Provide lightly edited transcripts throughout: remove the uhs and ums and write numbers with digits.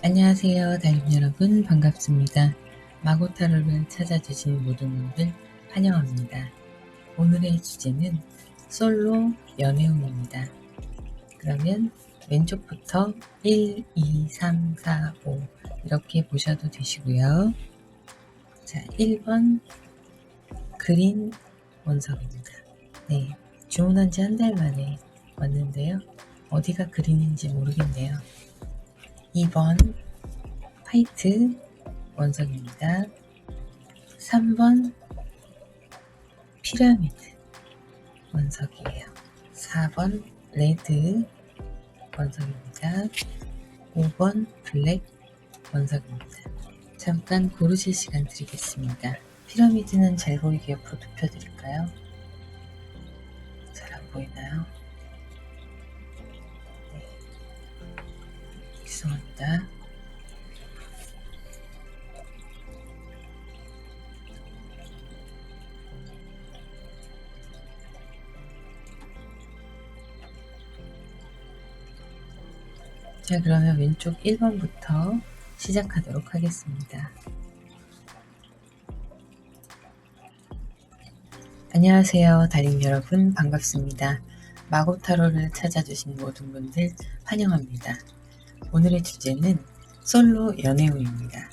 안녕하세요, 달님 여러분. 반갑습니다. 마고타로를 찾아주신 모든 분들 환영합니다. 오늘의 주제는 솔로 연애운입니다. 그러면 왼쪽부터 1, 2, 3, 4, 5 이렇게 보셔도 되시고요. 자, 1번 그린 원석입니다. 네, 주문한 지 한 달 만에 왔는데요. 어디가 그린인지 모르겠네요. 2번 화이트 원석입니다. 3번 피라미드 원석이에요. 4번 레드 원석입니다. 5번 블랙 원석입니다. 잠깐 고르실 시간 드리겠습니다. 피라미드는 잘 보이게 옆으로 눕혀드릴까요? 잘 안 보이나요? 네, 죄송합니다. 자, 그러면 왼쪽 1번부터 시작하도록 하겠습니다. 안녕하세요, 달인 여러분. 반갑습니다. 마고타로를 찾아주신 모든 분들 환영합니다. 오늘의 주제는 솔로 연애운입니다.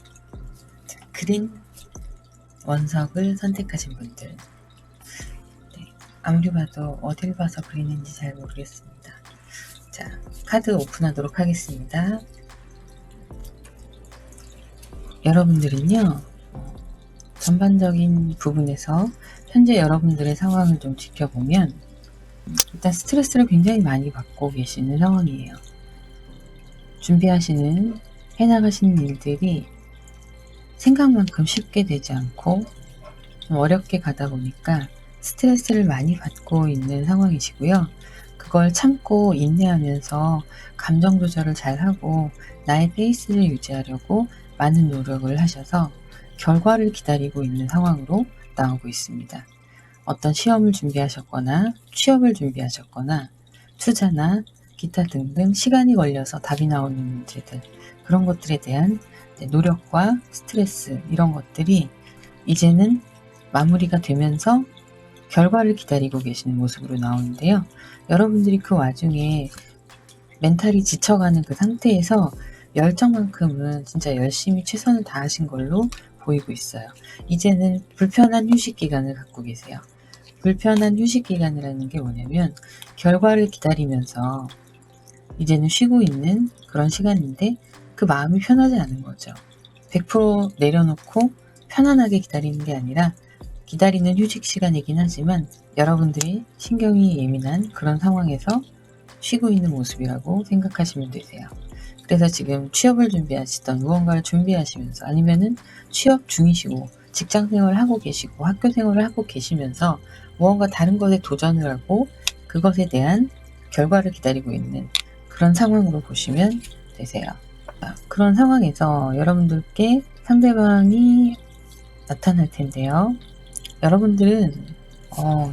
그린 원석을 선택하신 분들, 네, 아무리 봐도 어딜 봐서 그리는지 잘 모르겠습니다. 자, 카드 오픈하도록 하겠습니다. 여러분들은요, 전반적인 부분에서 현재 여러분들의 상황을 좀 지켜보면 일단 스트레스를 굉장히 많이 받고 계시는 상황이에요. 준비하시는, 해나가시는 일들이 생각만큼 쉽게 되지 않고 좀 어렵게 가다 보니까 스트레스를 많이 받고 있는 상황이시고요. 그걸 참고 인내하면서 감정 조절을 잘하고 나의 페이스를 유지하려고 많은 노력을 하셔서 결과를 기다리고 있는 상황으로 나오고 있습니다. 어떤 시험을 준비하셨거나 취업을 준비하셨거나 투자나 기타 등등 시간이 걸려서 답이 나오는 문제들, 그런 것들에 대한 노력과 스트레스, 이런 것들이 이제는 마무리가 되면서 결과를 기다리고 계시는 모습으로 나오는데요. 여러분들이 그 와중에 멘탈이 지쳐가는 그 상태에서 열정만큼은 진짜 열심히 최선을 다하신 걸로 보이고 있어요. 이제는 불편한 휴식 기간을 갖고 계세요. 불편한 휴식 기간이라는 게 뭐냐면 결과를 기다리면서 이제는 쉬고 있는 그런 시간인데 그 마음이 편하지 않은 거죠. 100% 내려놓고 편안하게 기다리는 게 아니라 기다리는 휴식 시간이긴 하지만 여러분들이 신경이 예민한 그런 상황에서 쉬고 있는 모습이라고 생각하시면 되세요. 그래서 지금 취업을 준비하시던 무언가를 준비하시면서 아니면은 취업 중이시고 직장 생활을 하고 계시고 학교 생활을 하고 계시면서 무언가 다른 것에 도전을 하고 그것에 대한 결과를 기다리고 있는 그런 상황으로 보시면 되세요. 그런 상황에서 여러분들께 상대방이 나타날 텐데요. 여러분들은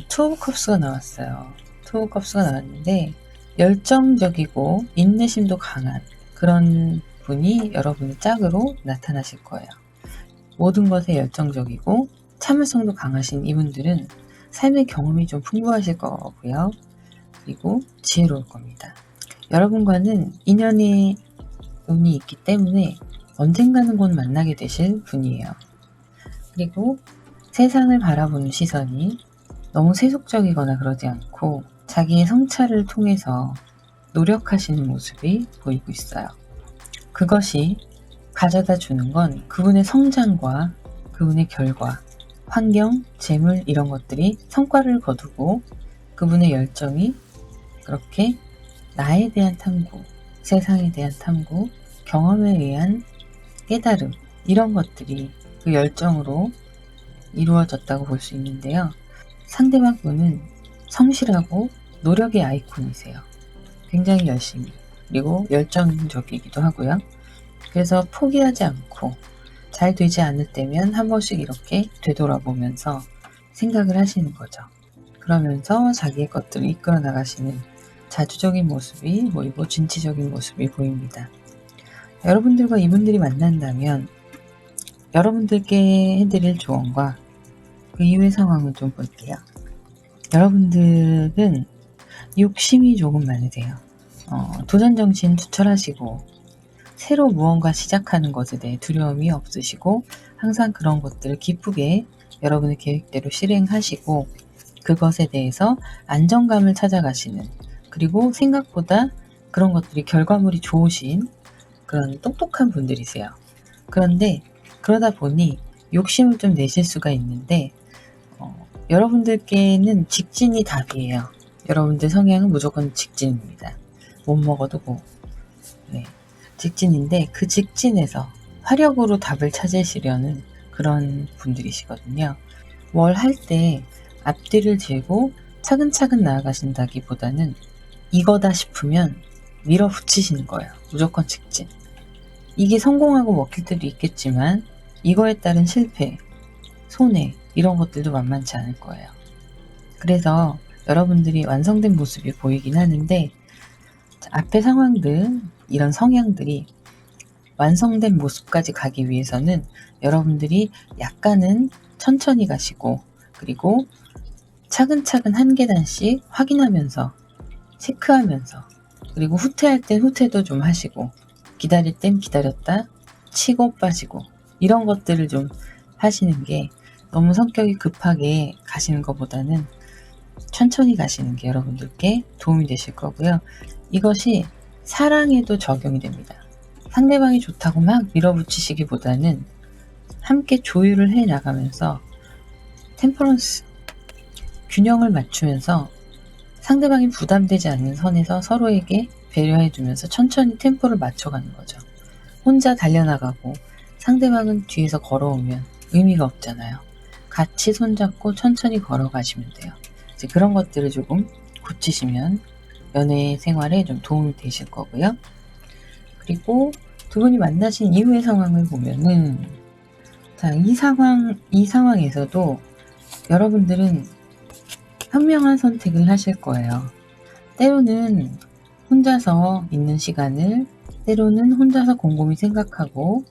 투 오브 컵스가 나왔어요. 투 오브 컵스가 나왔는데 열정적이고 인내심도 강한 그런 분이 여러분의 짝으로 나타나실 거예요. 모든 것에 열정적이고 참을성도 강하신 이분들은 삶의 경험이 좀 풍부하실 거고요. 그리고 지혜로울 겁니다. 여러분과는 인연의 운이 있기 때문에 언젠가는 곧 만나게 되실 분이에요. 그리고 세상을 바라보는 시선이 너무 세속적이거나 그러지 않고 자기의 성찰을 통해서 노력하시는 모습이 보이고 있어요. 그것이 가져다 주는 건 그분의 성장과 그분의 결과, 환경, 재물 이런 것들이 성과를 거두고 그분의 열정이 그렇게 나에 대한 탐구, 세상에 대한 탐구, 경험에 의한 깨달음, 이런 것들이 그 열정으로 이루어졌다고 볼 수 있는데요. 상대방 분은 성실하고 노력의 아이콘이세요. 굉장히 열심히, 그리고 열정적이기도 하고요. 그래서 포기하지 않고 잘 되지 않을 때면 한 번씩 이렇게 되돌아보면서 생각을 하시는 거죠. 그러면서 자기의 것들을 이끌어 나가시는 자주적인 모습이 보이고 진취적인 모습이 보입니다. 여러분들과 이분들이 만난다면 여러분들께 해드릴 조언과 그 이후의 상황을 좀 볼게요. 여러분들은 욕심이 조금 많으세요. 도전정신 투철하시고 새로 무언가 시작하는 것에 대해 두려움이 없으시고 항상 그런 것들을 기쁘게 여러분의 계획대로 실행하시고 그것에 대해서 안정감을 찾아가시는, 그리고 생각보다 그런 것들이 결과물이 좋으신 그런 똑똑한 분들이세요. 그런데 그러다 보니 욕심을 좀 내실 수가 있는데 여러분들께는 직진이 답이에요. 여러분들 성향은 무조건 직진입니다. 못 먹어도 고. 네. 직진인데 그 직진에서 화력으로 답을 찾으시려는 그런 분들이시거든요. 뭘 할 때 앞뒤를 재고 차근차근 나아가신다기보다는 이거다 싶으면 밀어붙이시는 거예요. 무조건 직진. 이게 성공하고 먹힐 때도 있겠지만 이거에 따른 실패, 손해 이런 것들도 만만치 않을 거예요. 그래서 여러분들이 완성된 모습이 보이긴 하는데 앞의 상황들, 이런 성향들이 완성된 모습까지 가기 위해서는 여러분들이 약간은 천천히 가시고 그리고 차근차근 한 계단씩 확인하면서 체크하면서 그리고 후퇴할 땐 후퇴도 좀 하시고 기다릴 땐 기다렸다 치고 빠지고 이런 것들을 좀 하시는 게, 너무 성격이 급하게 가시는 것보다는 천천히 가시는 게 여러분들께 도움이 되실 거고요. 이것이 사랑에도 적용이 됩니다. 상대방이 좋다고 막 밀어붙이시기보다는 함께 조율을 해 나가면서 템퍼런스, 균형을 맞추면서 상대방이 부담되지 않는 선에서 서로에게 배려해 주면서 천천히 템포를 맞춰가는 거죠. 혼자 달려나가고 상대방은 뒤에서 걸어오면 의미가 없잖아요. 같이 손잡고 천천히 걸어가시면 돼요. 이제 그런 것들을 조금 고치시면 연애 생활에 좀 도움이 되실 거고요. 그리고 두 분이 만나신 이후의 상황을 보면은, 자, 이 상황에서도 여러분들은 현명한 선택을 하실 거예요. 때로는 혼자서 있는 시간을, 때로는 혼자서 곰곰이 생각하고,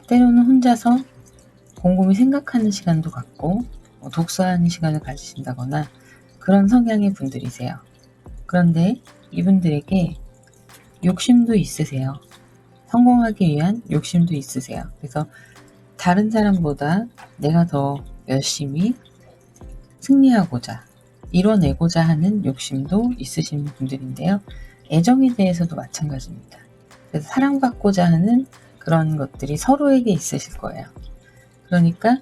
때로는 혼자서 곰곰이 생각하는 시간도 갖고, 독서하는 시간을 가지신다거나 그런 성향의 분들이세요. 그런데 이분들에게 욕심도 있으세요. 성공하기 위한 욕심도 있으세요. 그래서 다른 사람보다 내가 더 열심히 승리하고자, 이뤄내고자 하는 욕심도 있으신 분들인데요. 애정에 대해서도 마찬가지입니다. 그래서 사랑받고자 하는 그런 것들이 서로에게 있으실 거예요. 그러니까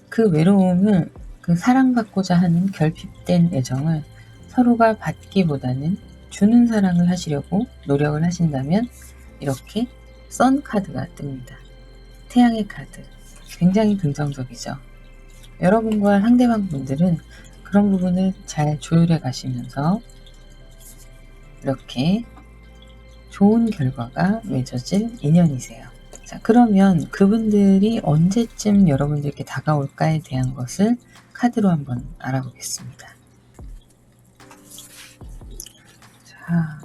그 외로움을, 그 사랑받고자 하는 결핍된 애정을 서로가 받기보다는 주는 사랑을 하시려고 노력을 하신다면 이렇게 선 카드가 뜹니다. 태양의 카드. 굉장히 긍정적이죠. 여러분과 상대방 분들은 그런 부분을 잘 조율해 가시면서 이렇게 좋은 결과가 맺어질 인연이세요. 자, 그러면 그분들이 언제쯤 여러분들께 다가올까에 대한 것을 카드로 한번 알아보겠습니다. 자,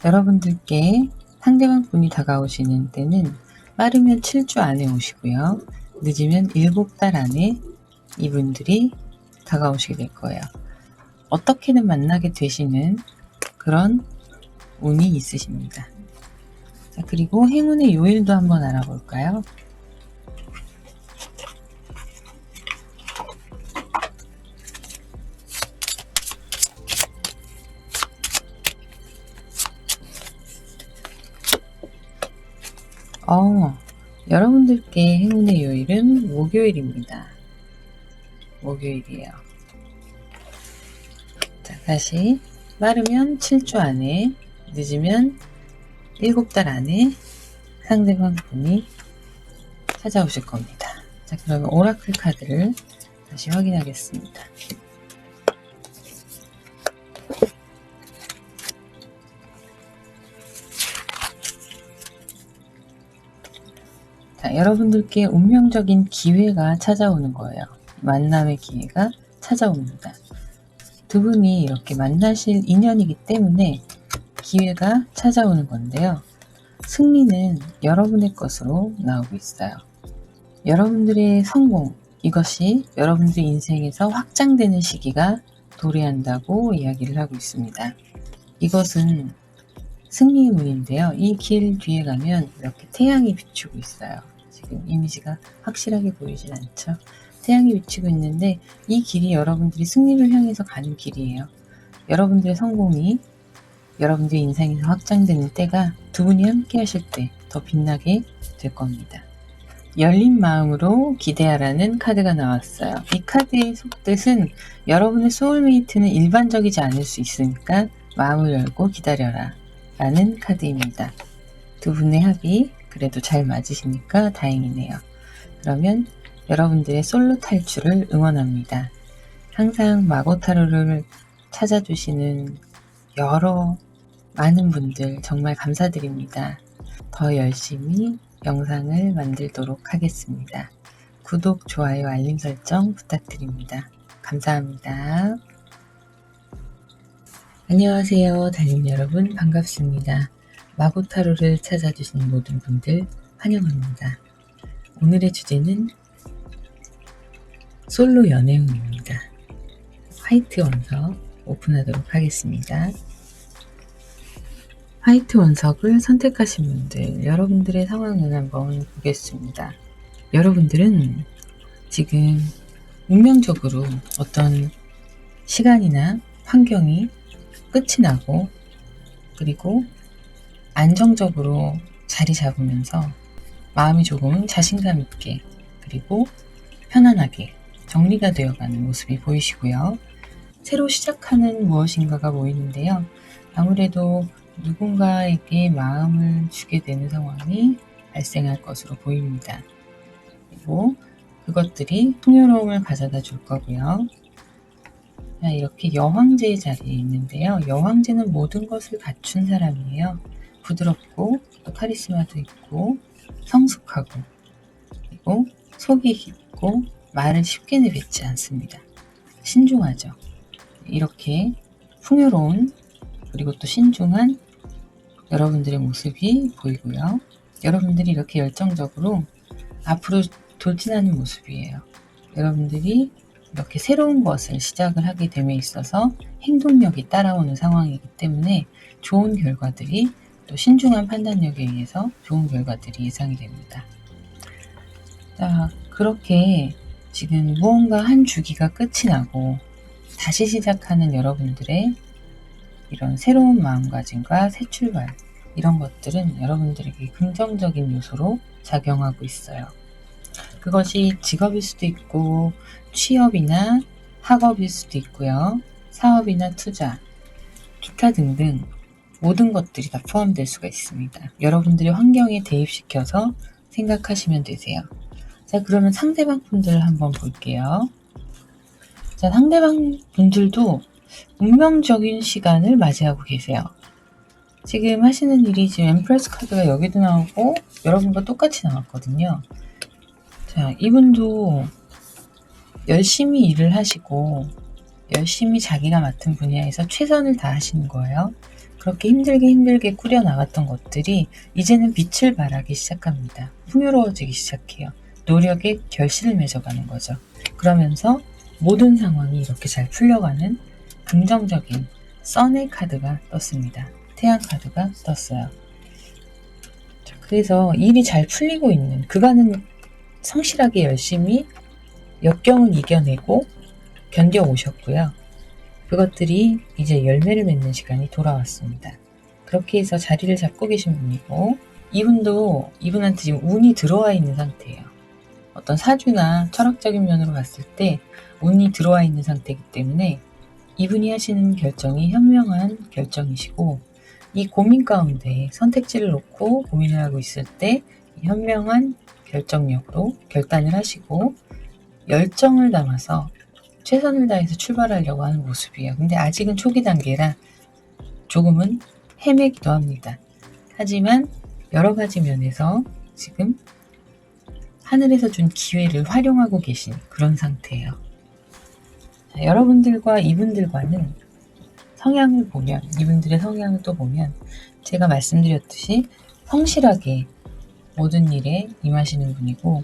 여러분들께 상대방 분이 다가오시는 때는 빠르면 7주 안에 오시고요. 늦으면 7달 안에 이분들이 다가오시게 될 거예요. 어떻게든 만나게 되시는 그런 운이 있으십니다. 자, 그리고 행운의 요일도 한번 알아볼까요? 여러분들께 행운의 요일은 목요일입니다. 목요일이에요. 자, 다시 빠르면 7주 안에, 늦으면 7달 안에 상대방 분이 찾아오실 겁니다. 자, 그러면 오라클 카드를 다시 확인하겠습니다. 자, 여러분들께 운명적인 기회가 찾아오는 거예요. 만남의 기회가 찾아옵니다. 두 분이 이렇게 만나실 인연이기 때문에 기회가 찾아오는 건데요. 승리는 여러분의 것으로 나오고 있어요. 여러분들의 성공, 이것이 여러분들의 인생에서 확장되는 시기가 도래한다고 이야기를 하고 있습니다. 이것은 승리의 문인데요. 이 길 뒤에 가면 이렇게 태양이 비추고 있어요. 지금 이미지가 확실하게 보이진 않죠. 태양이 비치고 있는데 이 길이 여러분들이 승리를 향해서 가는 길이에요. 여러분들의 성공이 여러분들의 인생에서 확장되는 때가 두 분이 함께 하실 때 더 빛나게 될 겁니다. 열린 마음으로 기대하라는 카드가 나왔어요. 이 카드의 속뜻은 여러분의 소울메이트는 일반적이지 않을 수 있으니까 마음을 열고 기다려라 라는 카드입니다. 두 분의 합이 그래도 잘 맞으시니까 다행이네요. 그러면 여러분들의 솔로 탈출을 응원합니다. 항상 마고타로를 찾아주시는 많은 분들 정말 감사드립니다. 더 열심히 영상을 만들도록 하겠습니다. 구독, 좋아요, 알림 설정 부탁드립니다. 감사합니다. 안녕하세요, 달님 여러분, 반갑습니다. 마고타로를 찾아주신 모든 분들 환영합니다. 오늘의 주제는 솔로 연애운입니다. 화이트 원석 오픈하도록 하겠습니다. 화이트 원석을 선택하신 분들, 여러분들의 상황을 한번 보겠습니다. 여러분들은 지금 운명적으로 어떤 시간이나 환경이 끝이 나고, 그리고 안정적으로 자리 잡으면서 마음이 조금 자신감 있게, 그리고 편안하게 정리가 되어가는 모습이 보이시고요. 새로 시작하는 무엇인가가 보이는데요. 아무래도 누군가에게 마음을 주게 되는 상황이 발생할 것으로 보입니다. 그리고 그것들이 풍요로움을 가져다 줄 거고요. 자, 이렇게 여황제의 자리에 있는데요. 여황제는 모든 것을 갖춘 사람이에요. 부드럽고 또 카리스마도 있고 성숙하고, 그리고 속이 깊고 말을 쉽게 내뱉지 않습니다. 신중하죠. 이렇게 풍요로운, 그리고 또 신중한 여러분들의 모습이 보이고요. 여러분들이 이렇게 열정적으로 앞으로 돌진하는 모습이에요. 여러분들이 이렇게 새로운 것을 시작을 하게 됨에 있어서 행동력이 따라오는 상황이기 때문에 좋은 결과들이, 또 신중한 판단력에 의해서 좋은 결과들이 예상이 됩니다. 자, 그렇게 지금 무언가 한 주기가 끝이 나고 다시 시작하는 여러분들의 이런 새로운 마음가짐과 새 출발, 이런 것들은 여러분들에게 긍정적인 요소로 작용하고 있어요. 그것이 직업일 수도 있고, 취업이나 학업일 수도 있고요. 사업이나 투자, 기타 등등 모든 것들이 다 포함될 수가 있습니다. 여러분들의 환경에 대입시켜서 생각하시면 되세요. 자, 그러면 상대방 분들을 한번 볼게요. 자, 상대방 분들도 운명적인 시간을 맞이하고 계세요. 지금 하시는 일이 지금 엠프레스 카드가 여기도 나오고 여러분과 똑같이 나왔거든요. 자, 이분도 열심히 일을 하시고 열심히 자기가 맡은 분야에서 최선을 다하시는 거예요. 그렇게 힘들게 꾸려나갔던 것들이 이제는 빛을 발하기 시작합니다. 풍요로워지기 시작해요. 노력의 결실을 맺어가는 거죠. 그러면서 모든 상황이 이렇게 잘 풀려가는 긍정적인 선의 카드가 떴습니다. 태양 카드가 떴어요. 자, 그래서 일이 잘 풀리고 있는, 그간은 성실하게 열심히 역경을 이겨내고 견뎌오셨고요. 그것들이 이제 열매를 맺는 시간이 돌아왔습니다. 그렇게 해서 자리를 잡고 계신 분이고, 이분도 이분한테 지금 운이 들어와 있는 상태예요. 어떤 사주나 철학적인 면으로 봤을 때 운이 들어와 있는 상태이기 때문에 이분이 하시는 결정이 현명한 결정이시고, 이 고민 가운데 선택지를 놓고 고민을 하고 있을 때 현명한 결정력으로 결단을 하시고 열정을 담아서 최선을 다해서 출발하려고 하는 모습이에요. 근데 아직은 초기 단계라 조금은 헤매기도 합니다. 하지만 여러 가지 면에서 지금 하늘에서 준 기회를 활용하고 계신 그런 상태예요. 자, 여러분들과 이분들과는 성향을 보면, 이분들의 성향을 또 보면 제가 말씀드렸듯이 성실하게 모든 일에 임하시는 분이고,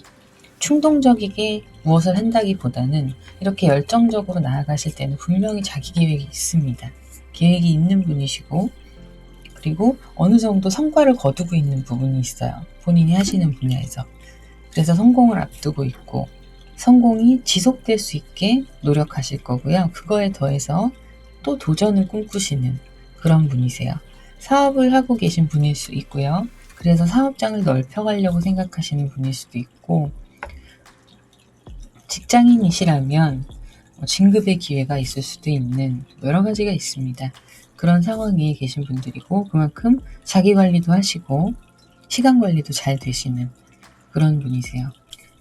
충동적이게 무엇을 한다기보다는 이렇게 열정적으로 나아가실 때는 분명히 자기 계획이 있습니다. 계획이 있는 분이시고, 그리고 어느 정도 성과를 거두고 있는 부분이 있어요. 본인이 하시는 분야에서. 그래서 성공을 앞두고 있고, 성공이 지속될 수 있게 노력하실 거고요. 그거에 더해서 또 도전을 꿈꾸시는 그런 분이세요. 사업을 하고 계신 분일 수 있고요. 그래서 사업장을 넓혀가려고 생각하시는 분일 수도 있고, 직장인이시라면 진급의 기회가 있을 수도 있는 여러 가지가 있습니다. 그런 상황에 계신 분들이고, 그만큼 자기 관리도 하시고 시간 관리도 잘 되시는 그런 분이세요.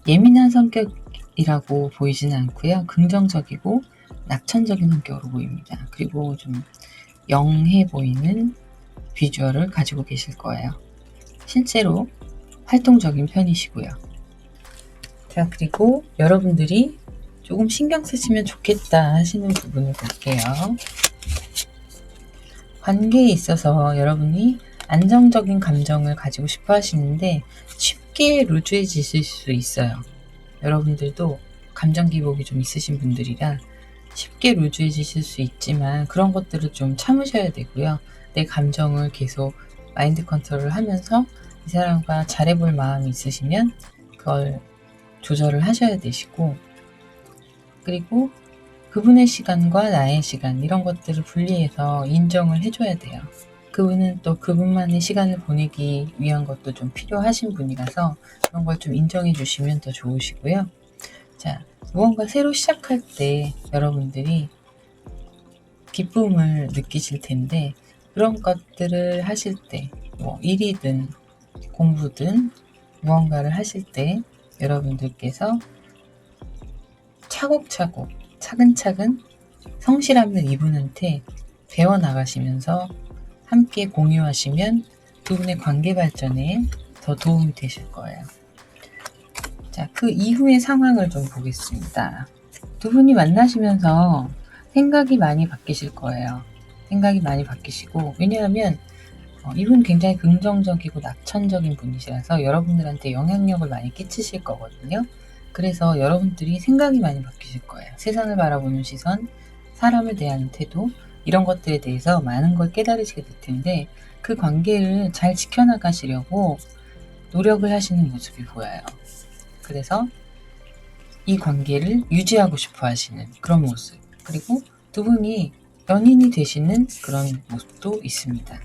예민한 성격이라고 보이지는 않고요. 긍정적이고 낙천적인 성격으로 보입니다. 그리고 좀 영해 보이는 비주얼을 가지고 계실 거예요. 실제로 활동적인 편이시고요. 자, 그리고 여러분들이 조금 신경 쓰시면 좋겠다 하시는 부분을 볼게요. 관계에 있어서 여러분이 안정적인 감정을 가지고 싶어 하시는데 쉽게 루즈해지실 수 있어요. 여러분들도 감정 기복이 좀 있으신 분들이라 쉽게 루즈해지실 수 있지만 그런 것들을 좀 참으셔야 되고요. 내 감정을 계속 마인드 컨트롤을 하면서 이 사람과 잘해볼 마음이 있으시면 그걸 조절을 하셔야 되시고, 그리고 그분의 시간과 나의 시간 이런 것들을 분리해서 인정을 해줘야 돼요. 그분은 또 그분만의 시간을 보내기 위한 것도 좀 필요하신 분이라서 그런 걸 좀 인정해 주시면 더 좋으시고요. 자, 무언가 새로 시작할 때 여러분들이 기쁨을 느끼실 텐데, 그런 것들을 하실 때, 뭐 일이든 공부든 무언가를 하실 때 여러분들께서 차곡차곡 차근차근 성실함을 이분한테 배워나가시면서 함께 공유하시면 두 분의 관계 발전에 더 도움이 되실 거예요. 자, 그 이후의 상황을 좀 보겠습니다. 두 분이 만나시면서 생각이 많이 바뀌실 거예요. 생각이 많이 바뀌시고, 왜냐하면 이분 굉장히 긍정적이고 낙천적인 분이시라서 여러분들한테 영향력을 많이 끼치실 거거든요. 그래서 여러분들이 생각이 많이 바뀌실 거예요. 세상을 바라보는 시선, 사람을 대하는 태도, 이런 것들에 대해서 많은 걸 깨달으시게 될 텐데, 그 관계를 잘 지켜나가시려고 노력을 하시는 모습이 보여요. 그래서 이 관계를 유지하고 싶어 하시는 그런 모습, 그리고 두 분이 연인이 되시는 그런 모습도 있습니다.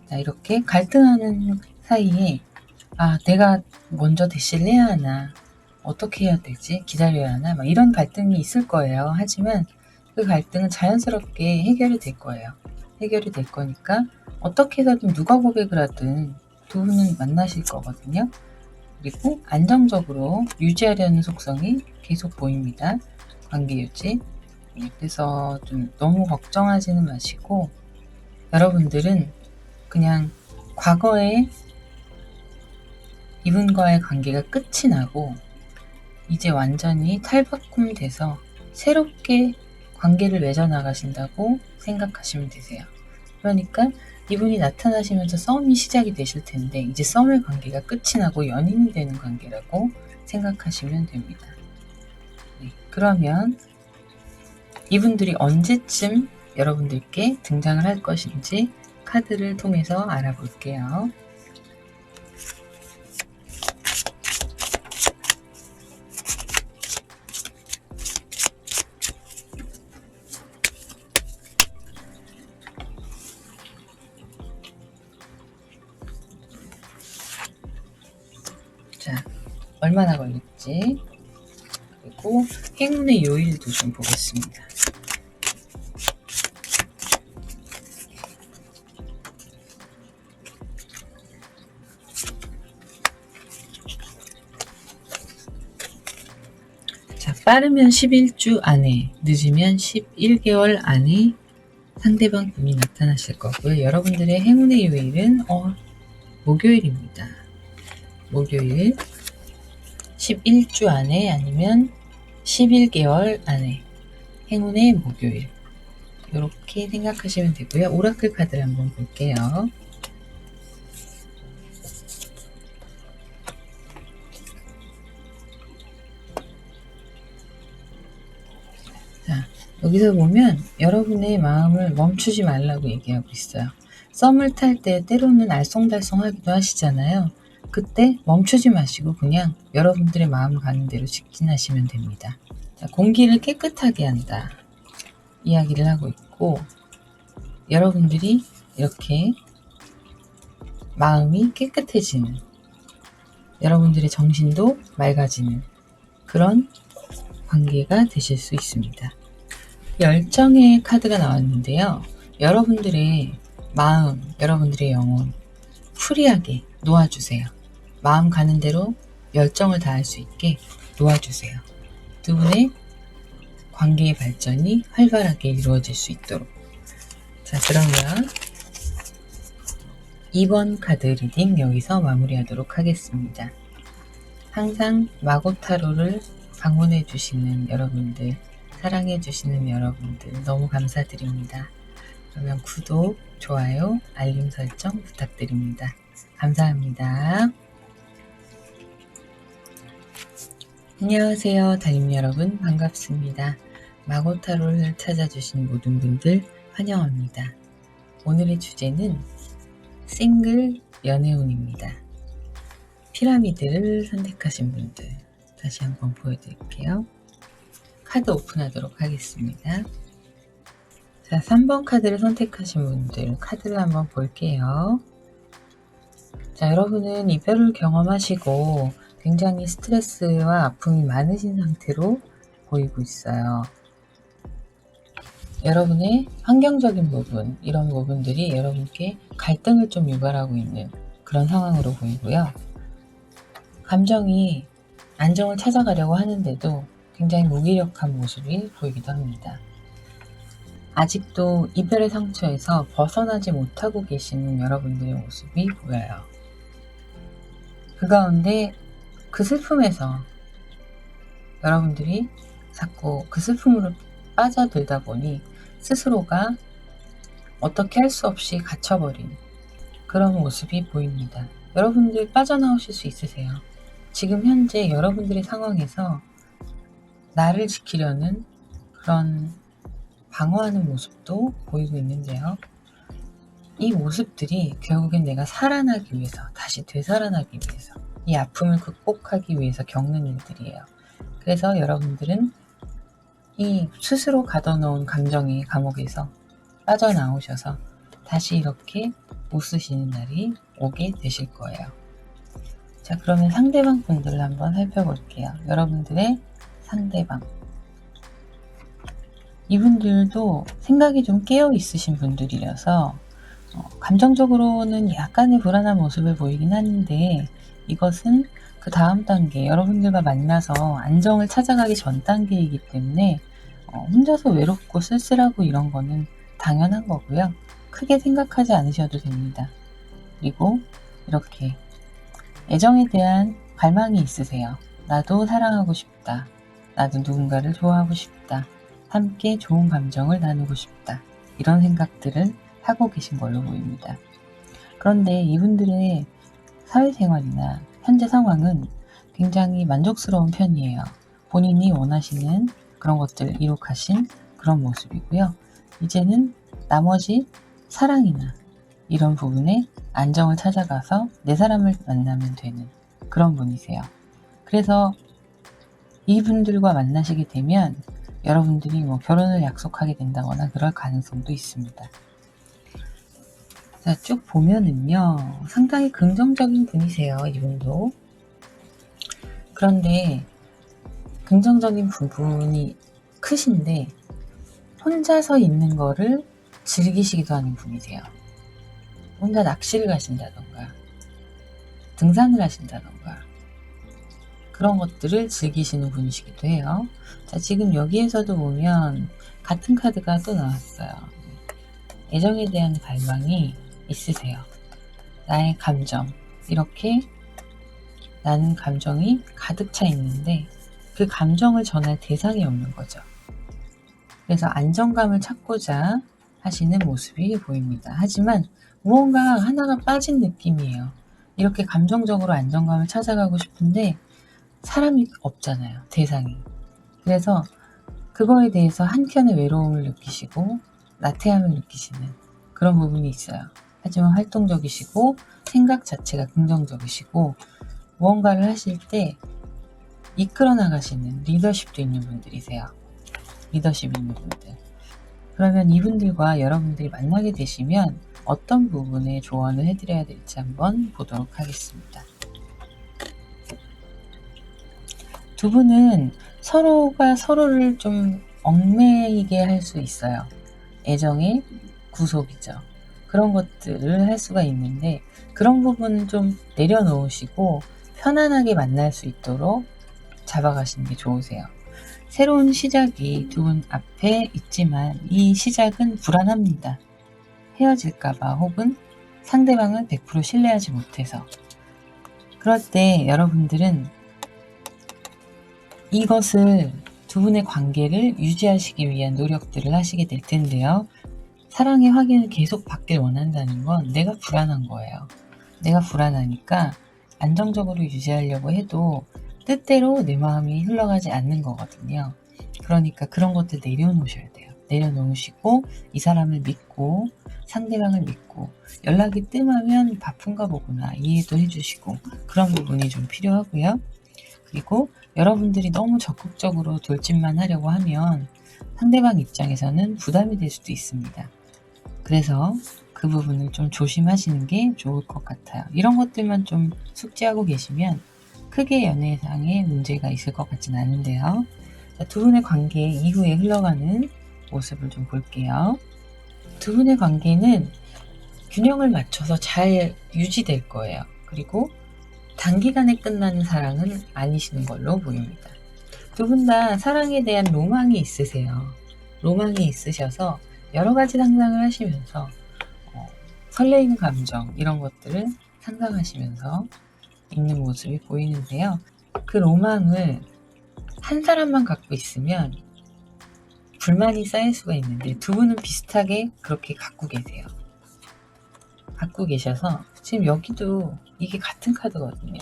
자, 이렇게 갈등하는 사이에 내가 먼저 대시를 해야 하나, 어떻게 해야 되지, 기다려야 하나, 막 이런 갈등이 있을 거예요. 하지만 그 갈등은 자연스럽게 해결이 될 거예요. 해결이 될 거니까 어떻게 해서든 누가 고백을 하든 두 분은 만나실 거거든요. 그리고 안정적으로 유지하려는 속성이 계속 보입니다. 관계 유지. 그래서 좀 너무 걱정하지는 마시고, 여러분들은 그냥 과거에 이분과의 관계가 끝이 나고 이제 완전히 탈바꿈돼서 새롭게 관계를 맺어나가신다고 생각하시면 되세요. 그러니까 이분이 나타나시면서 썸이 시작이 되실 텐데 이제 썸의 관계가 끝이 나고 연인이 되는 관계라고 생각하시면 됩니다. 네, 그러면 이분들이 언제쯤 여러분들께 등장을 할 것인지 카드를 통해서 알아볼게요. 자, 얼마나 걸릴지, 그리고 행운의 요일도 좀 보겠습니다. 자, 빠르면 11주 안에, 늦으면 11개월 안에 상대방 분이 나타나실 거고요. 여러분들의 행운의 요일은 목요일입니다. 목요일 11주 안에 아니면 11개월 안에 행운의 목요일. 이렇게 생각하시면 되고요. 오라클 카드를 한번 볼게요. 자, 여기서 보면 여러분의 마음을 멈추지 말라고 얘기하고 있어요. 썸을 탈 때 때로는 알쏭달쏭하기도 하시잖아요. 그때 멈추지 마시고 그냥 여러분들의 마음 가는 대로 직진하시면 됩니다. 자, 공기를 깨끗하게 한다 이야기를 하고 있고, 여러분들이 이렇게 마음이 깨끗해지는, 여러분들의 정신도 맑아지는 그런 관계가 되실 수 있습니다. 열정의 카드가 나왔는데요. 여러분들의 마음, 여러분들의 영혼 프리하게 놓아주세요. 마음 가는 대로 열정을 다할 수 있게 놓아주세요. 두 분의 관계의 발전이 활발하게 이루어질 수 있도록. 자, 그러면 2번 카드 리딩 여기서 마무리하도록 하겠습니다. 항상 마고타로를 방문해 주시는 여러분들, 사랑해 주시는 여러분들 너무 감사드립니다. 그러면 구독, 좋아요, 알림 설정 부탁드립니다. 감사합니다. 안녕하세요, 달님 여러분, 반갑습니다. 마고타로를 찾아주신 모든 분들 환영합니다. 오늘의 주제는 싱글 연애운입니다. 피라미드를 선택하신 분들 다시 한번 보여드릴게요. 카드 오픈하도록 하겠습니다. 자, 3번 카드를 선택하신 분들 카드를 한번 볼게요. 자, 여러분은 이별을 경험하시고 굉장히 스트레스와 아픔이 많으신 상태로 보이고 있어요. 여러분의 환경적인 부분, 이런 부분들이 여러분께 갈등을 좀 유발하고 있는 그런 상황으로 보이고요. 감정이 안정을 찾아가려고 하는데도 굉장히 무기력한 모습이 보이기도 합니다. 아직도 이별의 상처에서 벗어나지 못하고 계시는 여러분들의 모습이 보여요. 그 가운데 그 슬픔에서 여러분들이 자꾸 그 슬픔으로 빠져들다 보니 스스로가 어떻게 할 수 없이 갇혀버린 그런 모습이 보입니다. 여러분들 빠져나오실 수 있으세요. 지금 현재 여러분들의 상황에서 나를 지키려는 그런 방어하는 모습도 보이고 있는데요. 이 모습들이 결국엔 내가 살아나기 위해서, 다시 되살아나기 위해서, 이 아픔을 극복하기 위해서 겪는 일들이에요. 그래서 여러분들은 이 스스로 가둬놓은 감정의 감옥에서 빠져나오셔서 다시 이렇게 웃으시는 날이 오게 되실 거예요. 자, 그러면 상대방 분들을 한번 살펴볼게요. 여러분들의 상대방. 이분들도 생각이 좀 깨어 있으신 분들이라서 감정적으로는 약간의 불안한 모습을 보이긴 하는데, 이것은 그 다음 단계, 여러분들과 만나서 안정을 찾아가기 전 단계이기 때문에 혼자서 외롭고 쓸쓸하고 이런 거는 당연한 거고요. 크게 생각하지 않으셔도 됩니다. 그리고 이렇게 애정에 대한 갈망이 있으세요. 나도 사랑하고 싶다. 나도 누군가를 좋아하고 싶다. 함께 좋은 감정을 나누고 싶다. 이런 생각들을 하고 계신 걸로 보입니다. 그런데 이분들의 사회생활이나 현재 상황은 굉장히 만족스러운 편이에요. 본인이 원하시는 그런 것들을 이룩하신 그런 모습이고요. 이제는 나머지 사랑이나 이런 부분에 안정을 찾아가서 내 사람을 만나면 되는 그런 분이세요. 그래서 이분들과 만나시게 되면 여러분들이 결혼을 약속하게 된다거나 그럴 가능성도 있습니다. 자, 쭉 보면은요, 상당히 긍정적인 분이세요, 이분도. 그런데 긍정적인 부분이 크신데 혼자서 있는 거를 즐기시기도 하는 분이세요. 혼자 낚시를 가신다던가 등산을 하신다던가 그런 것들을 즐기시는 분이시기도 해요. 자, 지금 여기에서도 보면 같은 카드가 또 나왔어요. 애정에 대한 갈망이 있으세요. 나의 감정, 이렇게 나는 감정이 가득 차 있는데 그 감정을 전할 대상이 없는 거죠. 그래서 안정감을 찾고자 하시는 모습이 보입니다. 하지만 무언가 하나가 빠진 느낌이에요. 이렇게 감정적으로 안정감을 찾아가고 싶은데 사람이 없잖아요, 대상이. 그래서 그거에 대해서 한켠의 외로움을 느끼시고 나태함을 느끼시는 그런 부분이 있어요. 하지만 활동적이시고 생각 자체가 긍정적이시고 무언가를 하실 때 이끌어 나가시는 리더십도 있는 분들이세요. 리더십 있는 분들. 그러면 이분들과 여러분들이 만나게 되시면 어떤 부분에 조언을 해드려야 될지 한번 보도록 하겠습니다. 두 분은 서로가 서로를 좀 얽매이게 할 수 있어요. 애정의 구속이죠. 그런 것들을 할 수가 있는데 그런 부분은 좀 내려놓으시고 편안하게 만날 수 있도록 잡아가시는 게 좋으세요. 새로운 시작이 두 분 앞에 있지만 이 시작은 불안합니다. 헤어질까봐 혹은 상대방을 100% 신뢰하지 못해서. 그럴 때 여러분들은 이것을 두 분의 관계를 유지하시기 위한 노력들을 하시게 될 텐데요. 사랑의 확인을 계속 받길 원한다는 건 내가 불안한 거예요. 내가 불안하니까 안정적으로 유지하려고 해도 뜻대로 내 마음이 흘러가지 않는 거거든요. 그러니까 그런 것들 내려놓으셔야 돼요. 내려놓으시고 이 사람을 믿고 상대방을 믿고 연락이 뜸하면 바쁜가 보구나 이해도 해주시고 그런 부분이 좀 필요하고요. 그리고 여러분들이 너무 적극적으로 돌진만 하려고 하면 상대방 입장에서는 부담이 될 수도 있습니다. 그래서 그 부분을 좀 조심하시는 게 좋을 것 같아요. 이런 것들만 좀 숙지하고 계시면 크게 연애상에 문제가 있을 것 같진 않은데요. 자, 두 분의 관계 이후에 흘러가는 모습을 좀 볼게요. 두 분의 관계는 균형을 맞춰서 잘 유지될 거예요. 그리고 단기간에 끝나는 사랑은 아니시는 걸로 보입니다. 두 분 다 사랑에 대한 로망이 있으세요. 로망이 있으셔서 여러 가지 상상을 하시면서 설레이는 감정 이런 것들을 상상하시면서 있는 모습이 보이는데요. 그 로망을 한 사람만 갖고 있으면 불만이 쌓일 수가 있는데 두 분은 비슷하게 그렇게 갖고 계세요. 갖고 계셔서 지금 여기도 이게 같은 카드거든요.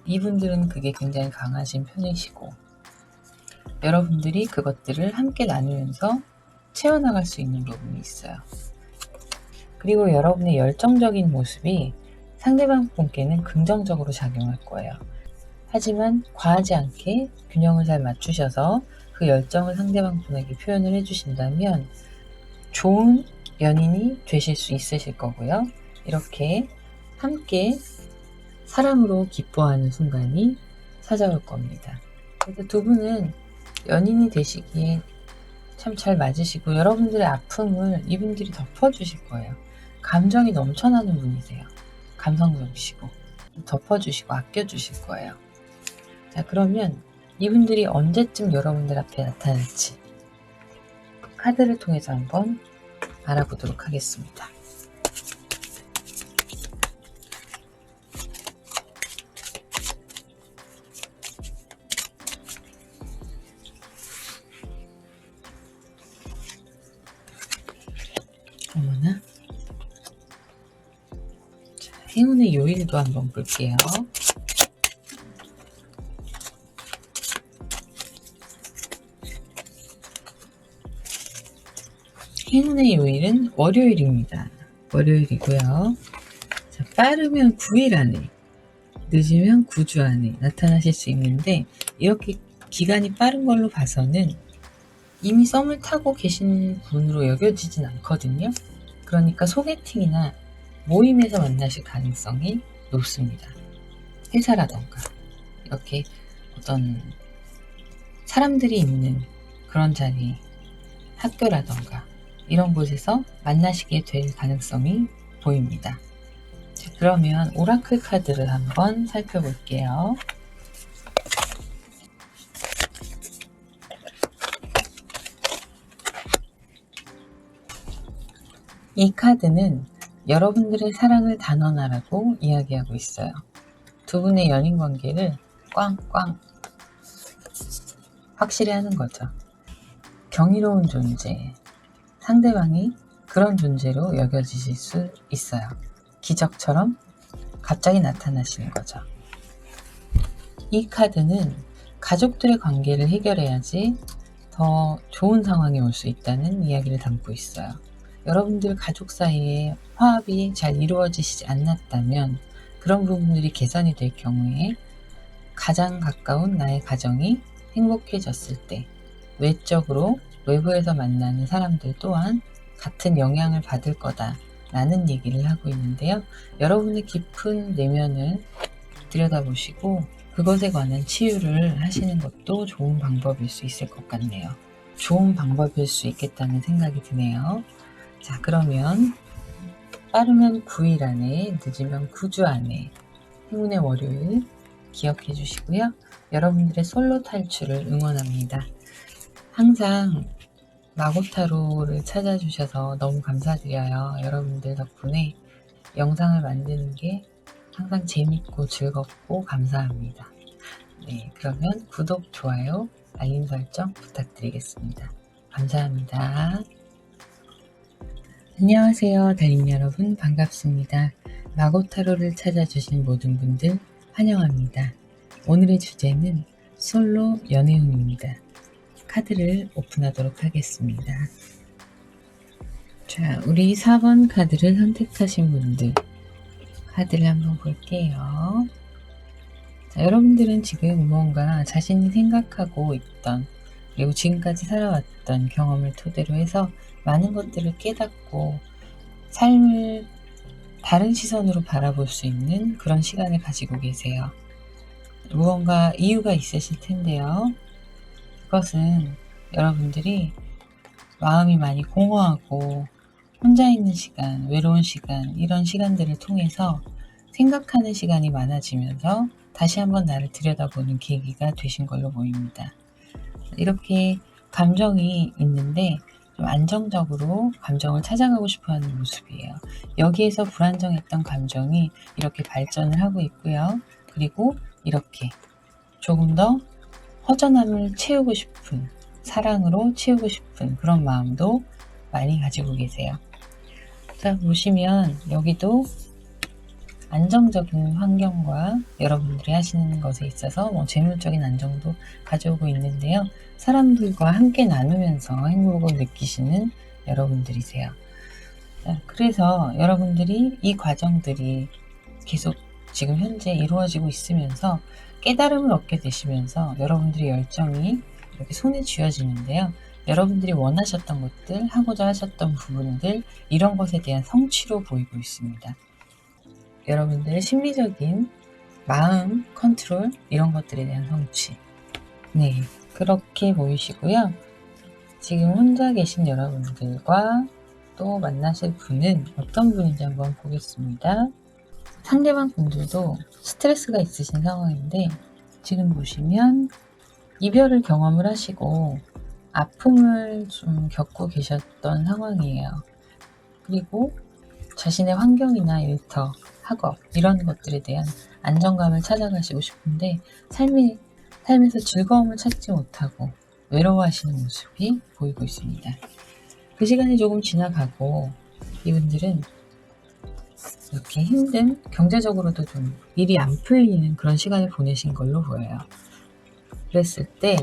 이분들은 그게 굉장히 강하신 편이시고 여러분들이 그것들을 함께 나누면서 채워나갈 수 있는 부분이 있어요. 그리고 여러분의 열정적인 모습이 상대방 분께는 긍정적으로 작용할 거예요. 하지만 과하지 않게 균형을 잘 맞추셔서 그 열정을 상대방 분에게 표현을 해주신다면 좋은 연인이 되실 수 있으실 거고요. 이렇게 함께 사랑으로 기뻐하는 순간이 찾아올 겁니다. 그래서 두 분은 연인이 되시기에 참 잘 맞으시고 여러분들의 아픔을 이분들이 덮어주실 거예요. 감정이 넘쳐나는 분이세요. 감성적이시고 덮어주시고 아껴주실 거예요. 자, 그러면 이분들이 언제쯤 여러분들 앞에 나타날지 카드를 통해서 한번 알아보도록 하겠습니다. 어머나. 자, 행운의 요일도 한번 볼게요. 행운의 요일은 월요일입니다. 월요일이고요. 자, 빠르면 9일 안에, 늦으면 9주 안에 나타나실 수 있는데 이렇게 기간이 빠른 걸로 봐서는 이미 썸을 타고 계신 분으로 여겨지진 않거든요. 그러니까 소개팅이나 모임에서 만나실 가능성이 높습니다. 회사라던가 이렇게 어떤 사람들이 있는 그런 자리, 학교라던가 이런 곳에서 만나시게 될 가능성이 보입니다. 자, 그러면 오라클 카드를 한번 살펴볼게요. 이 카드는 여러분들의 사랑을 단언하라고 이야기하고 있어요. 두 분의 연인 관계를 꽝꽝 확실히 하는 거죠. 경이로운 존재, 상대방이 그런 존재로 여겨지실 수 있어요. 기적처럼 갑자기 나타나시는 거죠. 이 카드는 가족들의 관계를 해결해야지 더 좋은 상황이 올 수 있다는 이야기를 담고 있어요. 여러분들 가족 사이에 화합이 잘 이루어지지 않았다면 그런 부분들이 개선이 될 경우에 가장 가까운 나의 가정이 행복해졌을 때 외적으로 외부에서 만나는 사람들 또한 같은 영향을 받을 거다라는 얘기를 하고 있는데요. 여러분의 깊은 내면을 들여다보시고 그것에 관한 치유를 하시는 것도 좋은 방법일 수 있을 것 같네요. 좋은 방법일 수 있겠다는 생각이 드네요. 자, 그러면 빠르면 9일 안에, 늦으면 9주 안에 행운의 월요일 기억해 주시고요. 여러분들의 솔로 탈출을 응원합니다. 항상 마고타로를 찾아주셔서 너무 감사드려요. 여러분들 덕분에 영상을 만드는 게 항상 재밌고 즐겁고 감사합니다. 네, 그러면 구독, 좋아요, 알림 설정 부탁드리겠습니다. 감사합니다. 안녕하세요, 달님 여러분. 반갑습니다. 마고타로를 찾아주신 모든 분들 환영합니다. 오늘의 주제는 솔로 연애운입니다. 카드를 오픈하도록 하겠습니다. 자, 우리 4번 카드를 선택하신 분들 카드를 한번 볼게요. 자, 여러분들은 지금 무언가 자신이 생각하고 있던 그리고 지금까지 살아왔던 경험을 토대로 해서 많은 것들을 깨닫고 삶을 다른 시선으로 바라볼 수 있는 그런 시간을 가지고 계세요. 무언가 이유가 있으실 텐데요. 그것은 여러분들이 마음이 많이 공허하고 혼자 있는 시간, 외로운 시간, 이런 시간들을 통해서 생각하는 시간이 많아지면서 다시 한번 나를 들여다보는 계기가 되신 걸로 보입니다. 이렇게 감정이 있는데 좀 안정적으로 감정을 찾아가고 싶어하는 모습이에요. 여기에서 불안정했던 감정이 이렇게 발전을 하고 있고요. 그리고 이렇게 조금 더 허전함을 채우고 싶은, 사랑으로 채우고 싶은 그런 마음도 많이 가지고 계세요. 자, 보시면 여기도 안정적인 환경과 여러분들이 하시는 것에 있어서 재물적인 안정도 가져오고 있는데요. 사람들과 함께 나누면서 행복을 느끼시는 여러분들이세요. 자, 그래서 여러분들이 이 과정들이 계속 지금 현재 이루어지고 있으면서 깨달음을 얻게 되시면서 여러분들의 열정이 이렇게 손에 쥐어지는데요. 여러분들이 원하셨던 것들, 하고자 하셨던 부분들, 이런 것에 대한 성취로 보이고 있습니다. 여러분들의 심리적인 마음 컨트롤, 이런 것들에 대한 성취. 네, 그렇게 보이시고요. 지금 혼자 계신 여러분들과 또 만나실 분은 어떤 분인지 한번 보겠습니다. 상대방 분들도 스트레스가 있으신 상황인데 지금 보시면 이별을 경험을 하시고 아픔을 좀 겪고 계셨던 상황이에요. 그리고 자신의 환경이나 일터, 학업 이런 것들에 대한 안정감을 찾아가시고 싶은데 삶에서 즐거움을 찾지 못하고 외로워하시는 모습이 보이고 있습니다. 그 시간이 조금 지나가고 이분들은 이렇게 힘든, 경제적으로도 좀 일이 안 풀리는 그런 시간을 보내신 걸로 보여요. 그랬을 때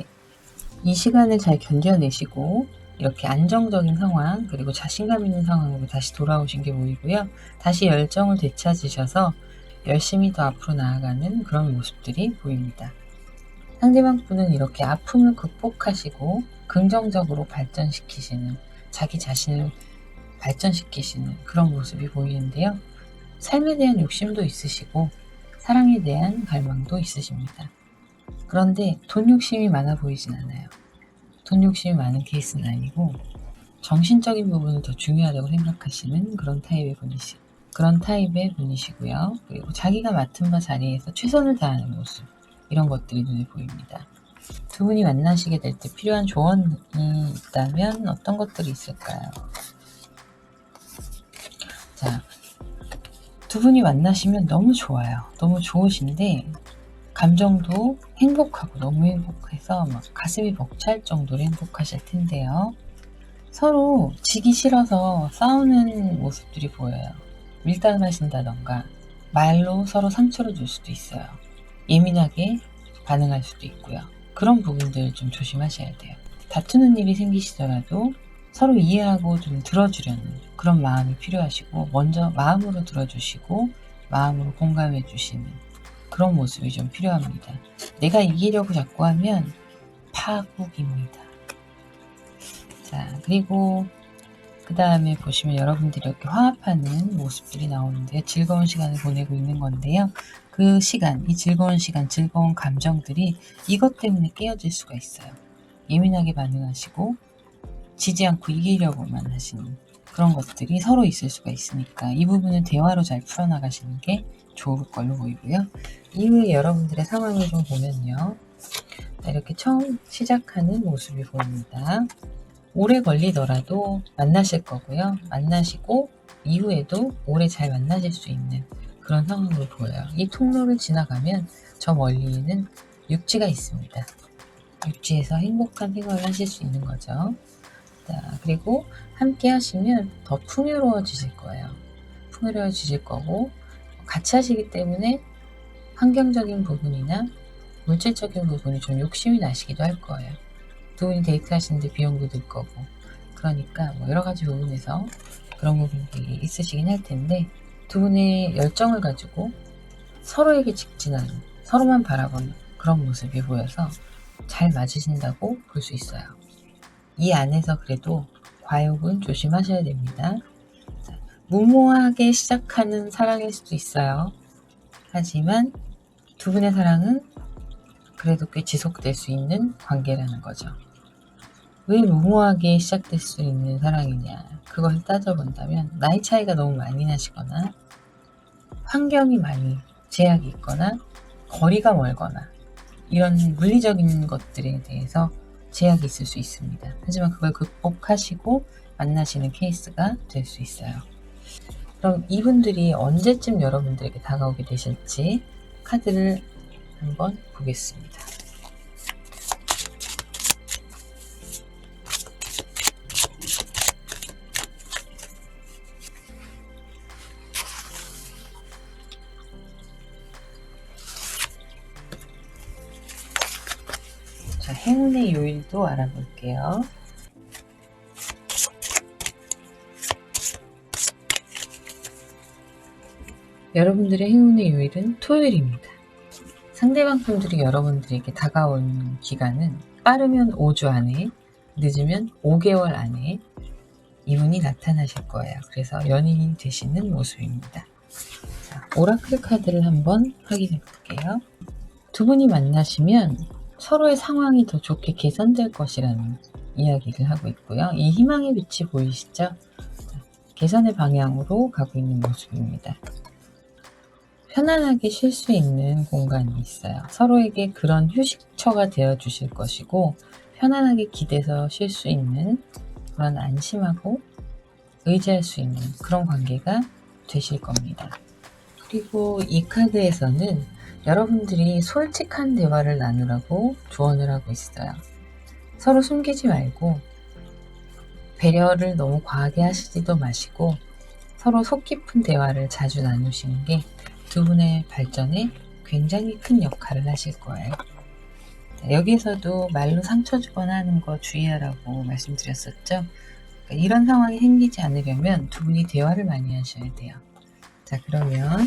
이 시간을 잘 견뎌내시고 이렇게 안정적인 상황, 그리고 자신감 있는 상황으로 다시 돌아오신 게 보이고요. 다시 열정을 되찾으셔서 열심히 더 앞으로 나아가는 그런 모습들이 보입니다. 상대방 분은 이렇게 아픔을 극복하시고 긍정적으로 발전시키시는, 자기 자신을 발전시키시는 그런 모습이 보이는데요. 삶에 대한 욕심도 있으시고 사랑에 대한 갈망도 있으십니다. 그런데 돈 욕심이 많아 보이진 않아요. 돈 욕심이 많은 케이스는 아니고 정신적인 부분을 더 중요하다고 생각하시는 그런 타입의 분이시고요. 그리고 자기가 맡은 바 자리에서 최선을 다하는 모습, 이런 것들이 눈에 보입니다. 두 분이 만나시게 될 때 필요한 조언이 있다면 어떤 것들이 있을까요? 자, 두 분이 만나시면 너무 좋아요. 너무 좋으신데 감정도 행복하고 너무 행복해서 막 가슴이 벅찰 정도로 행복하실 텐데요. 서로 지기 싫어서 싸우는 모습들이 보여요. 밀당하신다던가 말로 서로 상처를 줄 수도 있어요. 예민하게 반응할 수도 있고요. 그런 부분들 좀 조심하셔야 돼요. 다투는 일이 생기시더라도 서로 이해하고 좀 들어주려는 그런 마음이 필요하시고, 먼저 마음으로 들어주시고 마음으로 공감해 주시는 그런 모습이 좀 필요합니다. 내가 이기려고 자꾸 하면 파국입니다. 자, 그리고 그 다음에 보시면 여러분들이 이렇게 화합하는 모습들이 나오는데요. 즐거운 시간을 보내고 있는 건데요. 그 시간, 이 즐거운 시간, 즐거운 감정들이 이것 때문에 깨어질 수가 있어요. 예민하게 반응하시고 지지 않고 이기려고만 하시는 그런 것들이 서로 있을 수가 있으니까 이 부분은 대화로 잘 풀어나가시는 게 좋을 걸로 보이고요. 이후에 여러분들의 상황을 좀 보면요. 이렇게 처음 시작하는 모습이 보입니다. 오래 걸리더라도 만나실 거고요. 만나시고 이후에도 오래 잘 만나실 수 있는 그런 상황으로 보여요. 이 통로를 지나가면 저 멀리에는 육지가 있습니다. 육지에서 행복한 생활을 하실 수 있는 거죠. 자, 그리고 함께 하시면 더 풍요로워지실 거예요. 풍요로워지실 거고, 같이 하시기 때문에 환경적인 부분이나 물질적인 부분이 좀 욕심이 나시기도 할 거예요. 두 분이 데이트 하시는데 비용도 들 거고, 그러니까 뭐 여러 가지 부분에서 그런 부분들이 있으시긴 할 텐데, 두 분의 열정을 가지고 서로에게 직진하는, 서로만 바라보는 그런 모습이 보여서 잘 맞으신다고 볼 수 있어요. 이 안에서 그래도 과욕은 조심하셔야 됩니다. 자, 무모하게 시작하는 사랑일 수도 있어요. 하지만 두 분의 사랑은 그래도 꽤 지속될 수 있는 관계라는 거죠. 왜 무모하게 시작될 수 있는 사랑이냐, 그걸 따져본다면 나이 차이가 너무 많이 나시거나 환경이 많이 제약이 있거나 거리가 멀거나 이런 물리적인 것들에 대해서 제약이 있을 수 있습니다. 하지만 그걸 극복하시고 만나시는 케이스가 될 수 있어요. 그럼 이분들이 언제쯤 여러분들에게 다가오게 되실지 카드를 한번 보겠습니다. 자, 행운의 요일도 알아볼게요. 여러분들의 행운의 요일은 토요일입니다. 상대방 분들이 여러분들에게 다가온 기간은 빠르면 5주 안에, 늦으면 5개월 안에 이분이 나타나실 거예요. 그래서 연인이 되시는 모습입니다. 자, 오라클 카드를 한번 확인해 볼게요. 두 분이 만나시면 서로의 상황이 더 좋게 개선될 것이라는 이야기를 하고 있고요. 이 희망의 빛이 보이시죠? 자, 개선의 방향으로 가고 있는 모습입니다. 편안하게 쉴 수 있는 공간이 있어요. 서로에게 그런 휴식처가 되어 주실 것이고, 편안하게 기대서 쉴 수 있는 그런 안심하고 의지할 수 있는 그런 관계가 되실 겁니다. 그리고 이 카드에서는 여러분들이 솔직한 대화를 나누라고 조언을 하고 있어요. 서로 숨기지 말고 배려를 너무 과하게 하시지도 마시고 서로 속 깊은 대화를 자주 나누시는 게 두 분의 발전에 굉장히 큰 역할을 하실 거예요. 여기에서도 말로 상처 주거나 하는 거 주의하라고 말씀드렸었죠. 그러니까 이런 상황이 생기지 않으려면 두 분이 대화를 많이 하셔야 돼요. 자, 그러면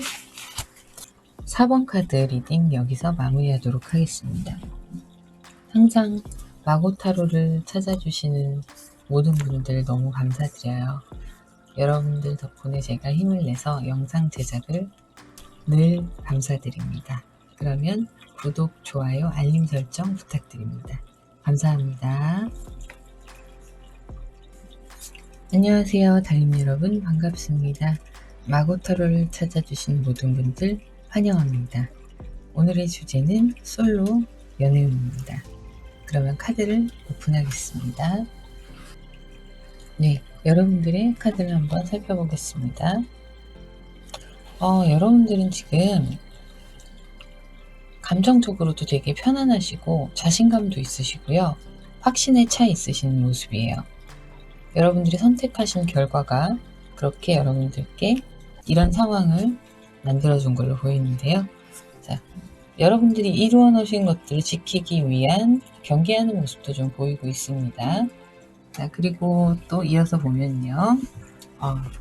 4번 카드 리딩 여기서 마무리하도록 하겠습니다. 항상 마고타로를 찾아주시는 모든 분들 너무 감사드려요. 여러분들 덕분에 제가 힘을 내서 영상 제작을 늘 감사드립니다. 그러면 구독, 좋아요, 알림 설정 부탁드립니다. 감사합니다. 안녕하세요, 달님 여러분, 반갑습니다. 마고타로를 찾아주신 모든 분들 환영합니다. 오늘의 주제는 솔로 연애운입니다. 그러면 카드를 오픈하겠습니다. 네, 여러분들의 카드를 한번 살펴보겠습니다. 여러분들은 지금 감정적으로도 되게 편안하시고 자신감도 있으시고요. 확신에 차 있으신 모습이에요. 여러분들이 선택하신 결과가 그렇게 여러분들께 이런 상황을 만들어준 걸로 보이는데요. 자, 여러분들이 이루어 놓으신 것들을 지키기 위한 경계하는 모습도 좀 보이고 있습니다. 자, 그리고 또 이어서 보면요.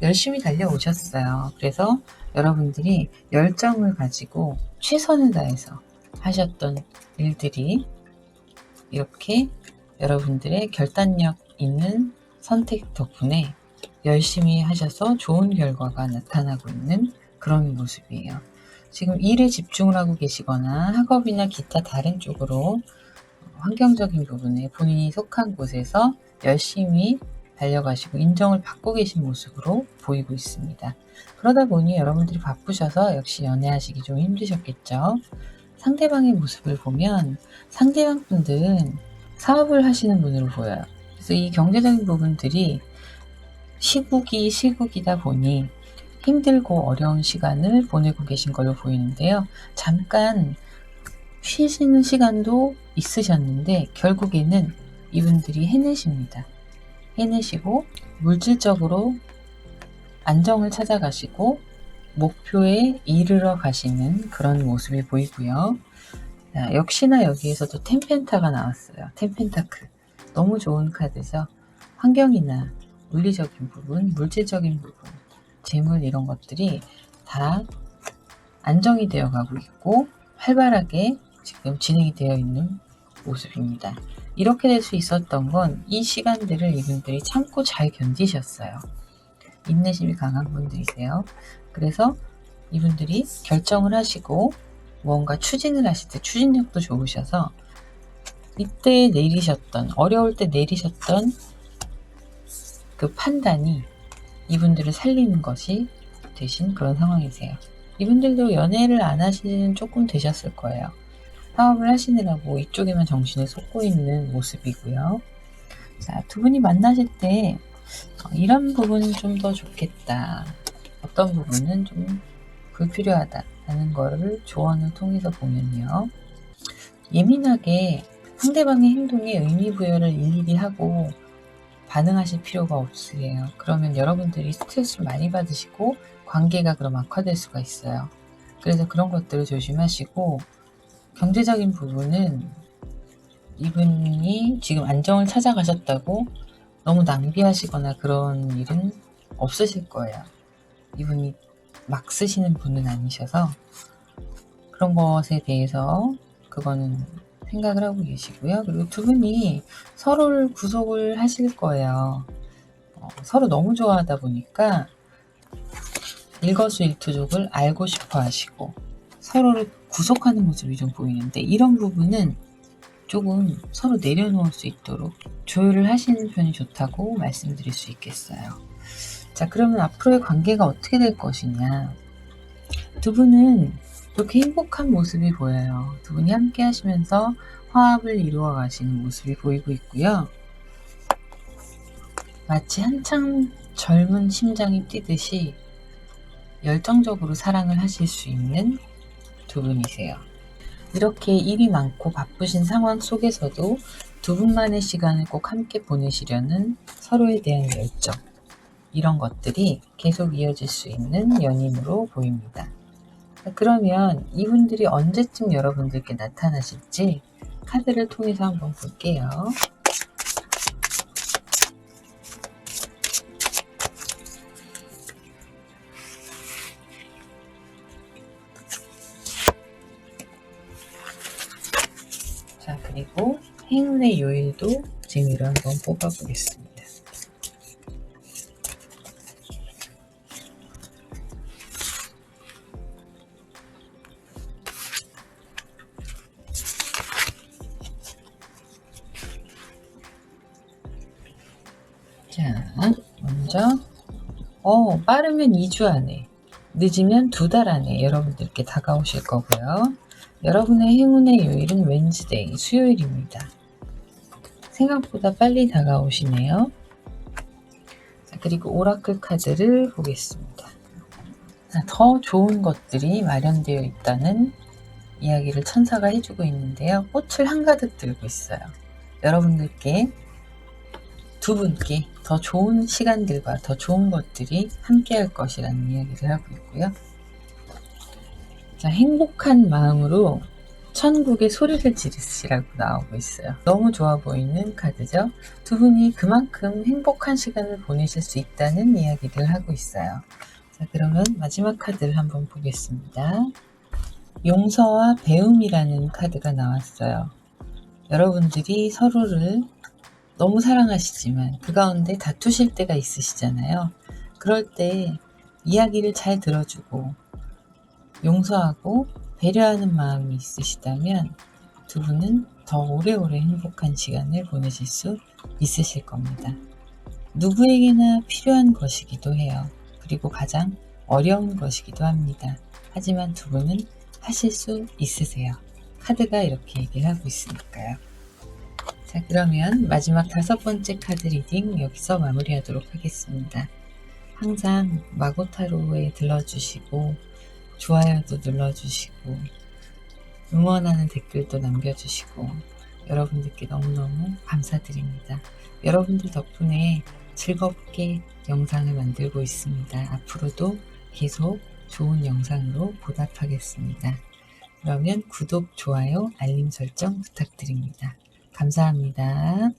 열심히 달려오셨어요. 그래서 여러분들이 열정을 가지고 최선을 다해서 하셨던 일들이 이렇게 여러분들의 결단력 있는 선택 덕분에 열심히 하셔서 좋은 결과가 나타나고 있는 그런 모습이에요. 지금 일에 집중을 하고 계시거나 학업이나 기타 다른 쪽으로 환경적인 부분에 본인이 속한 곳에서 열심히 달려가시고 인정을 받고 계신 모습으로 보이고 있습니다. 그러다 보니 여러분들이 바쁘셔서 역시 연애하시기 좀 힘드셨겠죠. 상대방의 모습을 보면 상대방 분들은 사업을 하시는 분으로 보여요. 그래서 이 경제적인 부분들이 시국이다 보니 힘들고 어려운 시간을 보내고 계신 걸로 보이는데요. 잠깐 쉬시는 시간도 있으셨는데 결국에는 이분들이 해내십니다. 해내시고 물질적으로 안정을 찾아가시고 목표에 이르러 가시는 그런 모습이 보이고요. 자, 역시나 여기에서도 텐펜타가 나왔어요. 텐펜타클. 너무 좋은 카드죠. 환경이나 물리적인 부분, 물질적인 부분, 재물 이런 것들이 다 안정이 되어 가고 있고 활발하게 지금 진행이 되어 있는 모습입니다. 이렇게 될 수 있었던 건 이 시간들을 이분들이 참고 잘 견디셨어요. 인내심이 강한 분들이세요. 그래서 이분들이 결정을 하시고 무언가 추진을 하실 때 추진력도 좋으셔서 이때 내리셨던, 어려울 때 내리셨던 그 판단이 이분들을 살리는 것이 되신 그런 상황이세요. 이분들도 연애를 안 하시는 조금 되셨을 거예요. 사업을 하시느라고 이쪽에만 정신을 쏟고 있는 모습이고요. 자, 두 분이 만나실 때 이런 부분은 좀 더 좋겠다. 어떤 부분은 좀 불필요하다라는 거를 조언을 통해서 보면요. 예민하게 상대방의 행동에 의미 부여를 일일이 하고 반응하실 필요가 없으세요. 그러면 여러분들이 스트레스를 많이 받으시고 관계가 그럼 악화될 수가 있어요. 그래서 그런 것들을 조심하시고 경제적인 부분은 이분이 지금 안정을 찾아가셨다고 너무 낭비하시거나 그런 일은 없으실 거예요. 이분이 막 쓰시는 분은 아니셔서 그런 것에 대해서 그거는 생각을 하고 계시고요. 그리고 두 분이 서로를 구속을 하실 거예요. 서로 너무 좋아하다 보니까 일거수일투족을 알고 싶어 하시고 서로를 구속하는 모습이 좀 보이는데 이런 부분은 조금 서로 내려놓을 수 있도록 조율을 하시는 편이 좋다고 말씀드릴 수 있겠어요. 자, 그러면 앞으로의 관계가 어떻게 될 것이냐. 두 분은 이렇게 행복한 모습이 보여요. 두 분이 함께 하시면서 화합을 이루어 가시는 모습이 보이고 있고요. 마치 한창 젊은 심장이 뛰듯이 열정적으로 사랑을 하실 수 있는 두 분이세요. 이렇게 일이 많고 바쁘신 상황 속에서도 두 분만의 시간을 꼭 함께 보내시려는 서로에 대한 열정, 이런 것들이 계속 이어질 수 있는 연인으로 보입니다. 그러면 이분들이 언제쯤 여러분들께 나타나실지 카드를 통해서 한번 볼게요. 자, 그리고 행운의 요일도 재미로 한번 뽑아보겠습니다. 자, 먼저 빠르면 2주 안에, 늦으면 2달 안에 여러분들께 다가오실 거고요. 여러분의 행운의 요일은 웬즈데이, 수요일입니다. 생각보다 빨리 다가오시네요. 자, 그리고 오라클 카드를 보겠습니다. 더 좋은 것들이 마련되어 있다는 이야기를 천사가 해주고 있는데요. 꽃을 한가득 들고 있어요. 여러분들께, 두 분께 더 좋은 시간들과 더 좋은 것들이 함께할 것이라는 이야기를 하고 있고요. 자, 행복한 마음으로 천국의 소리를 지르시라고 나오고 있어요. 너무 좋아 보이는 카드죠. 두 분이 그만큼 행복한 시간을 보내실 수 있다는 이야기를 하고 있어요. 자, 그러면 마지막 카드를 한번 보겠습니다. 용서와 배움이라는 카드가 나왔어요. 여러분들이 서로를 너무 사랑하시지만 그 가운데 다투실 때가 있으시잖아요. 그럴 때 이야기를 잘 들어주고 용서하고 배려하는 마음이 있으시다면 두 분은 더 오래오래 행복한 시간을 보내실 수 있으실 겁니다. 누구에게나 필요한 것이기도 해요. 그리고 가장 어려운 것이기도 합니다. 하지만 두 분은 하실 수 있으세요. 카드가 이렇게 얘기를 하고 있으니까요. 자, 그러면 마지막 5번째 카드 리딩 여기서 마무리하도록 하겠습니다. 항상 마고타로에 들러주시고 좋아요도 눌러주시고 응원하는 댓글도 남겨주시고 여러분들께 너무너무 감사드립니다. 여러분들 덕분에 즐겁게 영상을 만들고 있습니다. 앞으로도 계속 좋은 영상으로 보답하겠습니다. 그러면 구독, 좋아요, 알림 설정 부탁드립니다. 감사합니다.